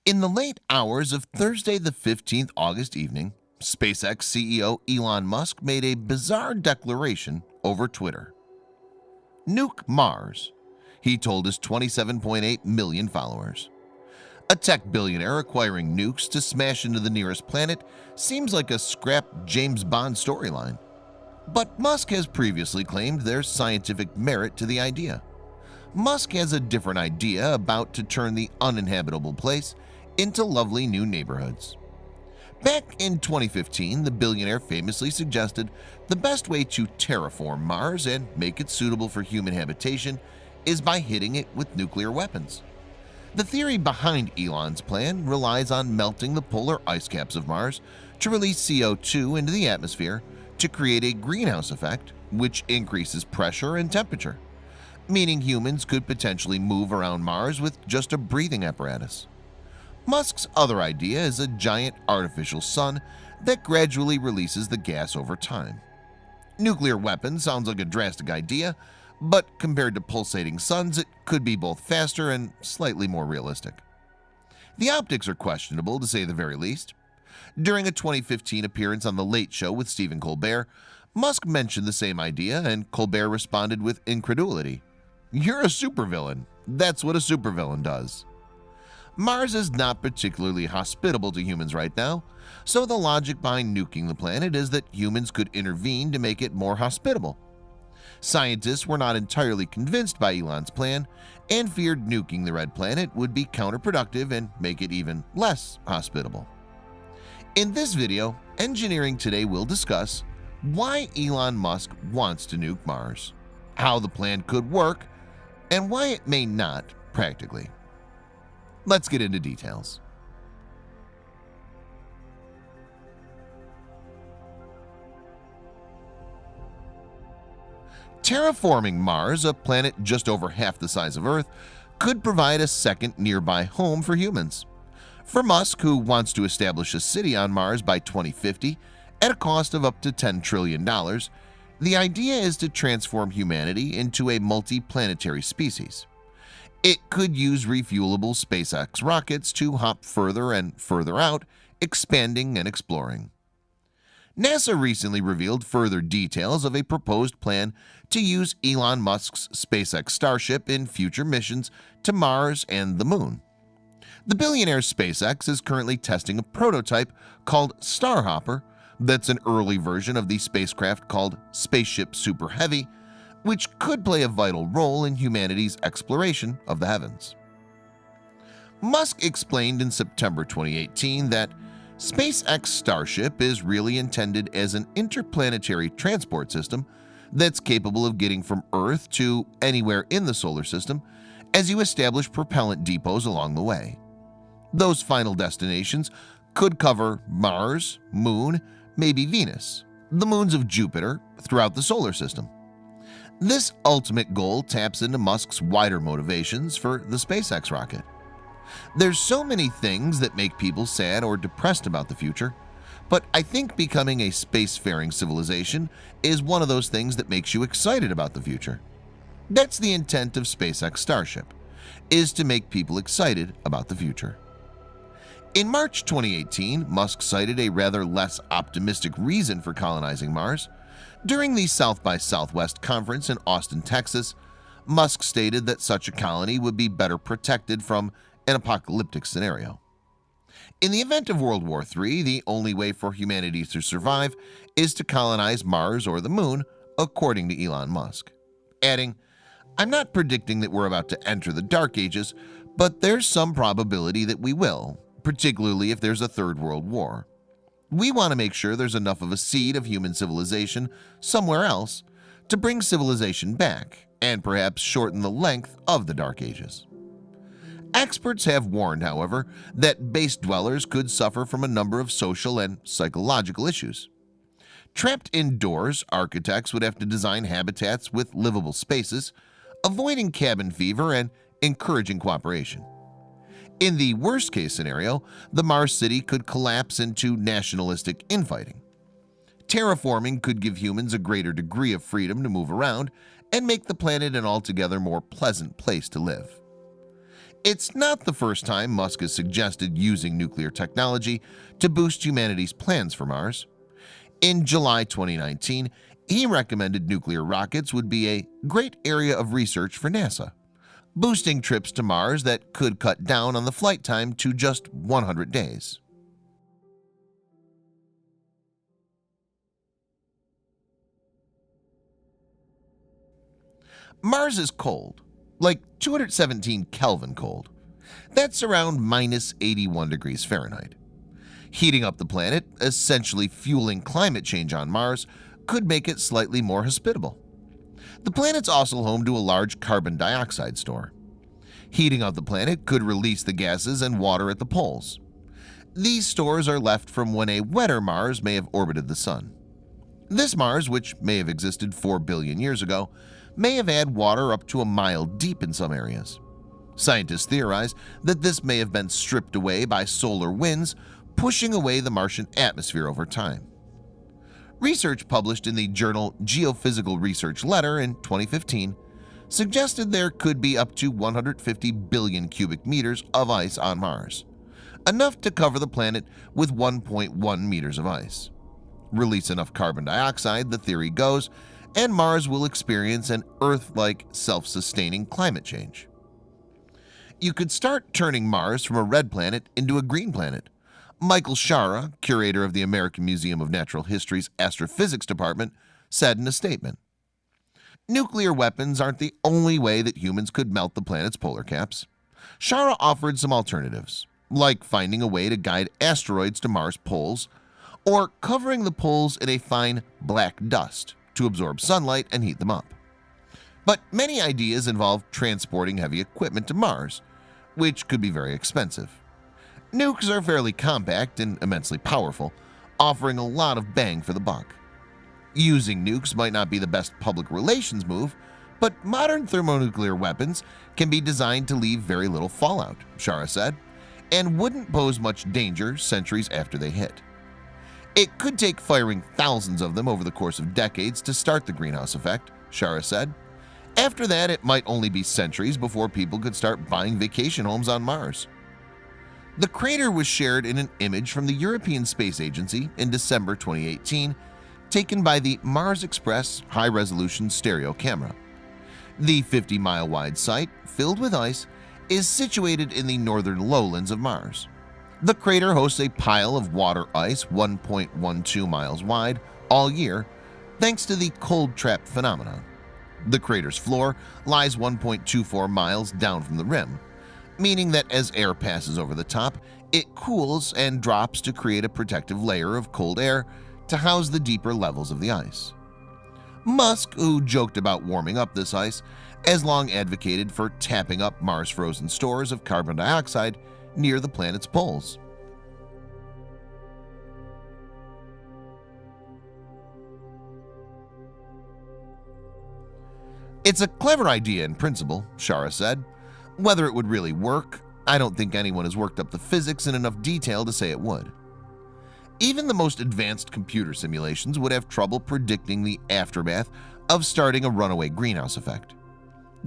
In the late hours of Thursday the 15th August evening, SpaceX CEO Elon Musk made a bizarre declaration over Twitter. Nuke Mars, he told his 27.8 million followers. A tech billionaire acquiring nukes to smash into the nearest planet seems like a scrap James Bond storyline. But Musk has previously claimed there's scientific merit to the idea. Musk has a different idea about to turn the uninhabitable place into lovely new neighborhoods. Back in 2015, the billionaire famously suggested the best way to terraform Mars and make it suitable for human habitation is by hitting it with nuclear weapons. The theory behind Elon's plan relies on melting the polar ice caps of Mars to release CO2 into the atmosphere to create a greenhouse effect, which increases pressure and temperature, meaning humans could potentially move around Mars with just a breathing apparatus. Musk's other idea is a giant artificial sun that gradually releases the gas over time. Nuclear weapons sounds like a drastic idea, but compared to pulsating suns, it could be both faster and slightly more realistic. The optics are questionable, to say the very least. During a 2015 appearance on The Late Show with Stephen Colbert, Musk mentioned the same idea, and Colbert responded with incredulity. "You're a supervillain. That's what a supervillain does." Mars is not particularly hospitable to humans right now, so the logic behind nuking the planet is that humans could intervene to make it more hospitable. Scientists were not entirely convinced by Elon's plan and feared nuking the red planet would be counterproductive and make it even less hospitable. In this video, Engineering Today will discuss why Elon Musk wants to nuke Mars, how the plan could work, and why it may not practically. Let's get into details. Terraforming Mars, a planet just over half the size of Earth, could provide a second nearby home for humans. For Musk, who wants to establish a city on Mars by 2050 at a cost of up to $10 trillion, the idea is to transform humanity into a multi-planetary species. It could use refuelable SpaceX rockets to hop further and further out, expanding and exploring. NASA recently revealed further details of a proposed plan to use Elon Musk's SpaceX Starship in future missions to Mars and the Moon. The billionaire SpaceX is currently testing a prototype called Starhopper that's an early version of the spacecraft called Spaceship Super Heavy, which could play a vital role in humanity's exploration of the heavens. Musk explained in September 2018 that SpaceX Starship is really intended as an interplanetary transport system that's capable of getting from Earth to anywhere in the solar system as you establish propellant depots along the way. Those final destinations could cover Mars, Moon, maybe Venus, the moons of Jupiter throughout the solar system. This ultimate goal taps into Musk's wider motivations for the SpaceX rocket. There's so many things that make people sad or depressed about the future, but I think becoming a spacefaring civilization is one of those things that makes you excited about the future. That's the intent of SpaceX Starship, is to make people excited about the future. In March 2018, Musk cited a rather less optimistic reason for colonizing Mars. During the South by Southwest conference in Austin, Texas, Musk stated that such a colony would be better protected from an apocalyptic scenario. In the event of World War III, the only way for humanity to survive is to colonize Mars or the Moon, according to Elon Musk, adding, "I'm not predicting that we're about to enter the Dark Ages, but there's some probability that we will, particularly if there's a third world war. We want to make sure there's enough of a seed of human civilization somewhere else to bring civilization back and perhaps shorten the length of the Dark Ages." Experts have warned, however, that base dwellers could suffer from a number of social and psychological issues. Trapped indoors, architects would have to design habitats with livable spaces, avoiding cabin fever and encouraging cooperation. In the worst-case scenario, the Mars city could collapse into nationalistic infighting. Terraforming could give humans a greater degree of freedom to move around and make the planet an altogether more pleasant place to live. It's not the first time Musk has suggested using nuclear technology to boost humanity's plans for Mars. In July 2019, he recommended nuclear rockets would be a great area of research for NASA, boosting trips to Mars that could cut down on the flight time to just 100 days. Mars is cold, like 217 Kelvin cold. That's around minus 81 degrees Fahrenheit. Heating up the planet, essentially fueling climate change on Mars, could make it slightly more hospitable. The planet's also home to a large carbon dioxide store. Heating up the planet could release the gases and water at the poles. These stores are left from when a wetter Mars may have orbited the Sun. This Mars, which may have existed 4 billion years ago, may have had water up to a mile deep in some areas. Scientists theorize that this may have been stripped away by solar winds, pushing away the Martian atmosphere over time. Research published in the journal Geophysical Research Letter in 2015 suggested there could be up to 150 billion cubic meters of ice on Mars, enough to cover the planet with 1.1 meters of ice. Release enough carbon dioxide, the theory goes, and Mars will experience an Earth-like self-sustaining climate change. You could start turning Mars from a red planet into a green planet. Michael Shara, curator of the American Museum of Natural History's Astrophysics Department, said in a statement, "Nuclear weapons aren't the only way that humans could melt the planet's polar caps." Shara offered some alternatives, like finding a way to guide asteroids to Mars' poles, or covering the poles in a fine black dust to absorb sunlight and heat them up. But many ideas involve transporting heavy equipment to Mars, which could be very expensive. Nukes are fairly compact and immensely powerful, offering a lot of bang for the buck. Using nukes might not be the best public relations move, but modern thermonuclear weapons can be designed to leave very little fallout, Shara said, and wouldn't pose much danger centuries after they hit. It could take firing thousands of them over the course of decades to start the greenhouse effect, Shara said. After that, it might only be centuries before people could start buying vacation homes on Mars. The crater was shared in an image from the European Space Agency in December 2018, taken by the Mars Express high-resolution stereo camera. The 50-mile-wide site, filled with ice, is situated in the northern lowlands of Mars. The crater hosts a pile of water ice 1.12 miles wide all year, thanks to the cold trap phenomenon. The crater's floor lies 1.24 miles down from the rim, meaning that as air passes over the top, it cools and drops to create a protective layer of cold air to house the deeper levels of the ice. Musk, who joked about warming up this ice, has long advocated for tapping up Mars' frozen stores of carbon dioxide near the planet's poles. It's a clever idea in principle, Shara said. Whether it would really work, I don't think anyone has worked up the physics in enough detail to say it would. Even the most advanced computer simulations would have trouble predicting the aftermath of starting a runaway greenhouse effect.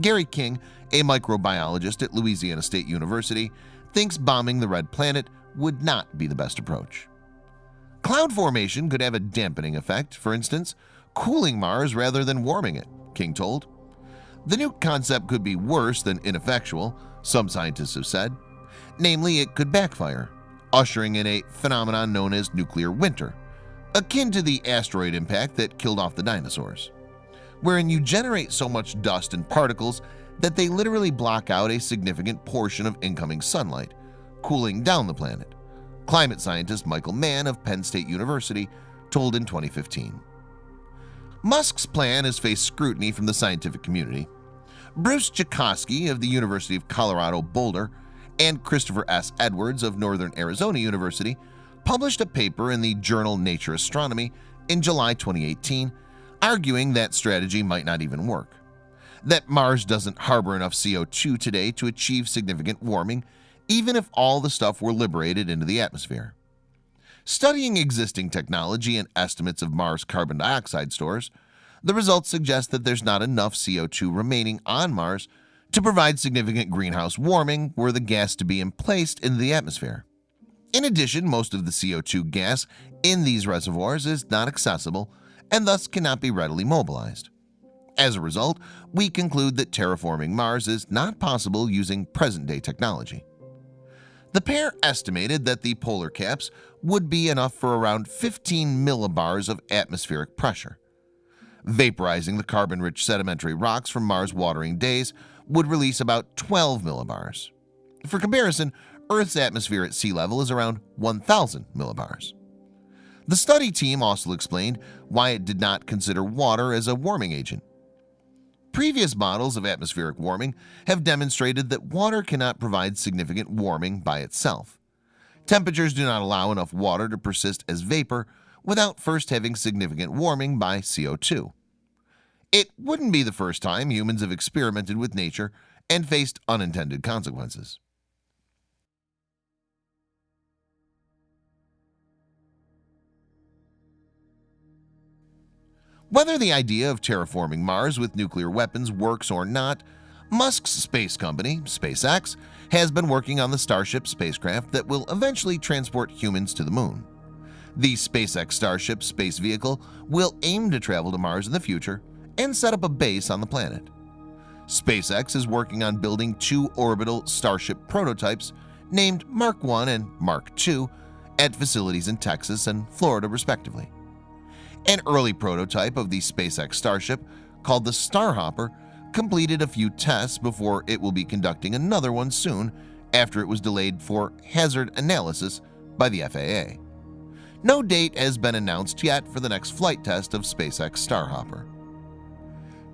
Gary King, a microbiologist at Louisiana State University, thinks bombing the red planet would not be the best approach. Cloud formation could have a dampening effect, for instance, cooling Mars rather than warming it, King told. The nuke concept could be worse than ineffectual, some scientists have said. Namely, it could backfire, ushering in a phenomenon known as nuclear winter, akin to the asteroid impact that killed off the dinosaurs, wherein you generate so much dust and particles that they literally block out a significant portion of incoming sunlight, cooling down the planet, climate scientist Michael Mann of Penn State University told in 2015. Musk's plan has faced scrutiny from the scientific community. Bruce Jakosky of the University of Colorado Boulder and Christopher S. Edwards of Northern Arizona University published a paper in the journal Nature Astronomy in July 2018, arguing that strategy might not even work, that Mars doesn't harbor enough CO2 today to achieve significant warming, even if all the stuff were liberated into the atmosphere. Studying existing technology and estimates of Mars carbon dioxide stores, the results suggest that there's not enough CO2 remaining on Mars to provide significant greenhouse warming were the gas to be emplaced into the atmosphere. In addition, most of the CO2 gas in these reservoirs is not accessible and thus cannot be readily mobilized. As a result, we conclude that terraforming Mars is not possible using present-day technology. The pair estimated that the polar caps would be enough for around 15 millibars of atmospheric pressure. Vaporizing the carbon-rich sedimentary rocks from Mars' watering days would release about 12 millibars. For comparison, Earth's atmosphere at sea level is around 1,000 millibars. The study team also explained why it did not consider water as a warming agent. Previous models of atmospheric warming have demonstrated that water cannot provide significant warming by itself. Temperatures do not allow enough water to persist as vapor without first having significant warming by CO2. It wouldn't be the first time humans have experimented with nature and faced unintended consequences. Whether the idea of terraforming Mars with nuclear weapons works or not, Musk's space company, SpaceX, has been working on the Starship spacecraft that will eventually transport humans to the moon. The SpaceX Starship space vehicle will aim to travel to Mars in the future and set up a base on the planet. SpaceX is working on building two orbital Starship prototypes named Mark 1 and Mark 2 at facilities in Texas and Florida respectively. An early prototype of the SpaceX Starship, called the Starhopper, completed a few tests before it will be conducting another one soon after it was delayed for hazard analysis by the FAA. No date has been announced yet for the next flight test of SpaceX Starhopper.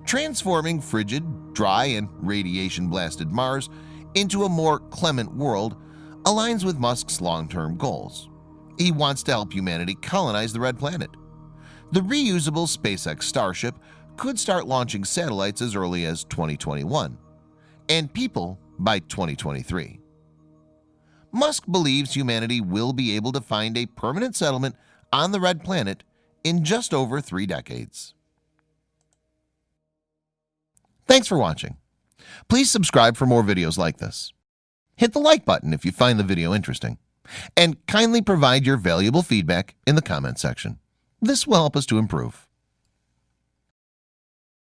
Transforming frigid, dry, and radiation-blasted Mars into a more clement world aligns with Musk's long-term goals. He wants to help humanity colonize the Red Planet. The reusable SpaceX Starship could start launching satellites as early as 2021 and people by 2023. Musk believes humanity will be able to find a permanent settlement on the Red Planet in just over 3 decades. Thanks for watching. Please subscribe for more videos like this. Hit the like button if you find the video interesting, and kindly provide your valuable feedback in the comment section. This will help us to improve.